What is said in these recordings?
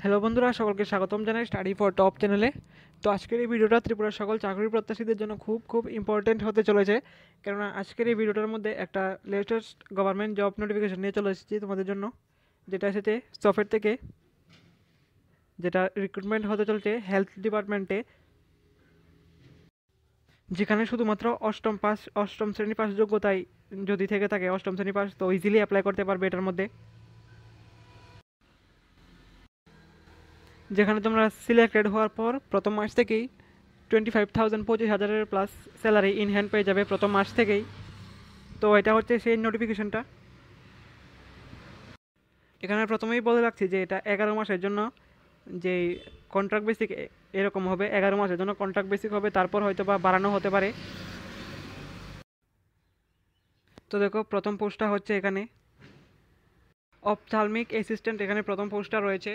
Hello বন্ধুরা, সকলকে স্বাগতম জানাই স্টাডি ফর টপ চ্যানেলে। তো আজকের এই ভিডিওটা ত্রিপুরার সকল চাকরি প্রত্যাশীদের জন্য খুব ইম্পর্টেন্ট হতে চলেছে, কেননা আজকের এই ভিডিওটার মধ্যে একটা লেটেস্ট গভর্নমেন্ট জব নোটিফিকেশন নিয়ে চলে এসেছি তোমাদের জন্য, যেটা এসেছে সফটওয়্যার থেকে, যেটা রিক্রুটমেন্ট হতে চলছে হেলথ ডিপার্টমেন্টে, যেখানে শুধুমাত্র অষ্টম শ্রেণী পাস যোগ্যতায় যদি থেকে থাকে, অষ্টম শ্রেণী পাস, তো ইজিলি অ্যাপ্লাই করতে পারবে এটার মধ্যে। যেখানে তোমরা সিলেক্টেড হওয়ার পর প্রথম মাস থেকেই 25,000 25,000 প্লাস স্যালারি ইন হ্যান্ড পেয়ে যাবে প্রথম মাস থেকেই। তো এটা হচ্ছে সেই নোটিফিকেশনটা। এখানে প্রথমেই বলে রাখছি যে এটা 11 মাসের জন্য, যে কন্ট্রাক্ট বেসিক এরকম হবে, 11 মাসের জন্য কন্ট্রাক্ট বেসিক হবে, তারপর হয়তো বা বাড়ানো হতে পারে। তো দেখো, প্রথম পোস্টটা হচ্ছে এখানে অপথালমিক অ্যাসিস্ট্যান্ট, এখানে প্রথম পোস্টটা রয়েছে,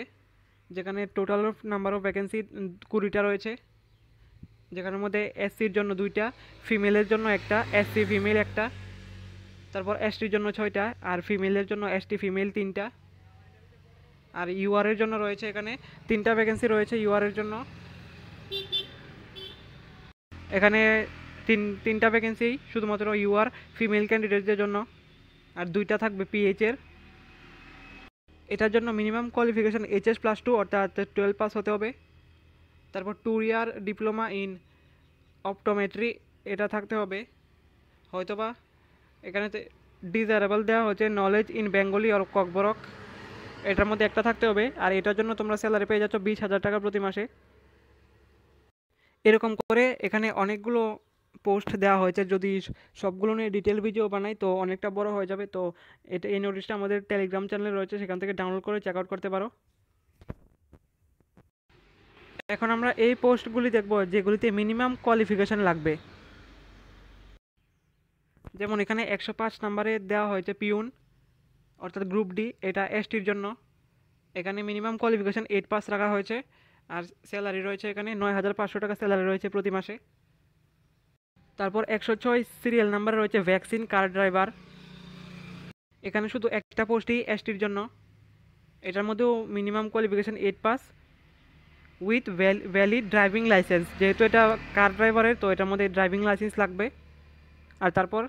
যেখানে টোটাল নাম্বার অফ ভ্যাকেন্সি 20টা রয়েছে, যেখানের মধ্যে এসসির জন্য 2টা, ফিমেলের জন্য একটা, এসসি ফিমেল একটা, তারপর এসটির জন্য 6টা, আর ফিমেলের জন্য এসটি ফিমেল 3টা, আর ইউআর এর জন্য রয়েছে এখানে 3টা ভ্যাকেন্সি রয়েছে ইউআর এর জন্য। এখানে তিনটা ভ্যাকেন্সি শুধুমাত্র ইউআর ফিমেল ক্যান্ডিডেটদের জন্য, আর 2টা থাকবে পিএইচ এর। এটার জন্য মিনিমাম কোয়ালিফিকেশন HS+2 অর্থাৎ 12 পাস হতে হবে। তারপর 2 ইয়ার ডিপ্লোমা ইন অপটোমেট্রি এটা থাকতে হবে হয়তোবা। এখানে ডিজারেবল দেওয়া হচ্ছে নলেজ ইন বেঙ্গলি আর ককবরক, এটার মধ্যে একটা থাকতে হবে। আর এটার জন্য তোমরা স্যালারি পেয়ে যাচ্ছ 20,000 টাকা প্রতি মাসে। এরকম করে এখানে অনেকগুলো পোস্ট দেওয়া হয়েছে, যদি সবগুলো নিয়ে ডিটেল ভিডিও বানাই তো অনেকটা বড় হয়ে যাবে। তো এই নোটিশটা আমাদের টেলিগ্রাম চ্যানেলে রয়েছে, সেখান থেকে ডাউনলোড করে চেক আউট করতে পারো। এখন আমরা এই পোস্টগুলি দেখব যেগুলিতে মিনিমাম কোয়ালিফিকেশন লাগবে। যেমন এখানে 105 নম্বরে দেওয়া হয়েছে পিউন অর্থাৎ গ্রুপ ডি, এটা এসটির জন্য। এখানে মিনিমাম কোয়ালিফিকেশন 8 পাস রাখা হয়েছে, আর স্যালারি রয়েছে এখানে 9,500 টাকা স্যালারি রয়েছে প্রতি মাসে। তারপর 106 সিরিয়াল নাম্বার রয়েছে ভ্যাকসিন কার ড্রাইভার, এখানে শুধু একটা পোস্টই এসটির জন্য। এটার মধ্যেও minimum qualification 8 pass with valid driving licence, যেহেতু এটা কার ড্রাইভারের তো এটার মধ্যে ড্রাইভিং লাইসেন্স লাগবে। আর তারপর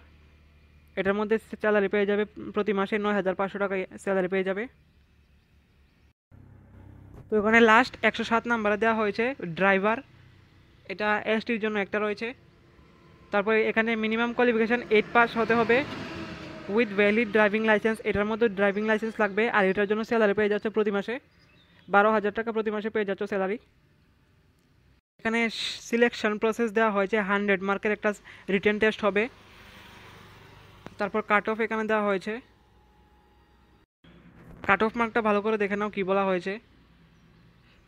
এটার মধ্যে স্যালারি পেয়ে যাবে প্রতি মাসে 9,500 টাকা স্যালারি পেয়ে যাবে। তো এখানে লাস্ট 107 নাম্বারে দেওয়া হয়েছে ড্রাইভার, এটা এসটির জন্য একটা রয়েছে। তারপরে এখানে মিনিমাম কোয়ালিফিকেশান 8 পাস হতে হবে উইথ ভ্যালিড ড্রাইভিং লাইসেন্স, এটার মধ্যে ড্রাইভিং লাইসেন্স লাগবে। আর এটার জন্য স্যালারি পেয়ে যাচ্ছে প্রতি মাসে 12,000 টাকা প্রতি মাসে পেয়ে যাচ্ছে স্যালারি। এখানে সিলেকশন প্রসেস দেওয়া হয়েছে, 100 মার্কের একটা রিটেন টেস্ট হবে। তারপর কাট অফ এখানে দেওয়া হয়েছে, কাট অফ মার্কটা ভালো করে দেখে নাও কি বলা হয়েছে।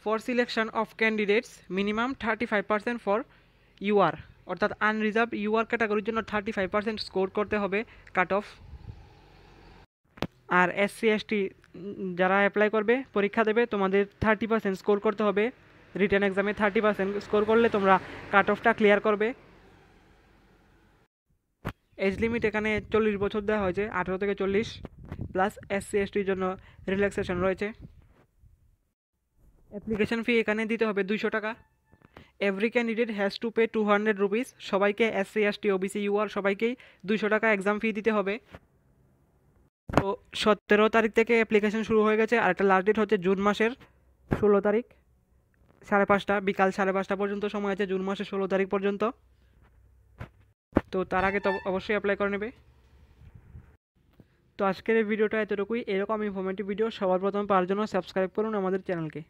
For selection of candidates minimum 35% for UR, অর্থাৎ আনরিজার্ভ ইউআর ক্যাটাগরির জন্য 35% স্কোর করতে হবে কাট অফ। আর এসসি এসটি যারা অ্যাপ্লাই করবে, পরীক্ষা দেবে, তোমাদের 30% স্কোর করতে হবে রিটেন এক্সামে। 30% স্কোর করলে তোমরা কাট অফটা ক্লিয়ার করবে। এজ লিমিট এখানে 40 বছর দেওয়া হয়েছে, 18 থেকে 40, প্লাস এসসি এসটির জন্য রিল্যাক্সেশন রয়েছে। অ্যাপ্লিকেশন ফি এখানে দিতে হবে 200 টাকা। Every candidate has to pay 200 rupees, সবাইকে এসসি এসটি ওবিসি ইউআর সবাইকেই 200 টাকা এক্সাম ফি দিতে হবে। তো 17 তারিখ থেকে অ্যাপ্লিকেশন শুরু হয়ে গেছে, আর একটা লাস্ট ডেট হচ্ছে জুন মাসের 16 তারিখ 5:30 বিকাল 5:30 পর্যন্ত সময় আছে, জুন মাসের 16 তারিখ পর্যন্ত। তো তার আগে তো অবশ্যই অ্যাপ্লাই করে নেবে। তো আজকের এই ভিডিওটা এতটুকুই। এরকম ইনফরমেটিভ ভিডিও সবার প্রথমে পাওয়ার জন্য সাবস্ক্রাইব করুন আমাদের চ্যানেলকে।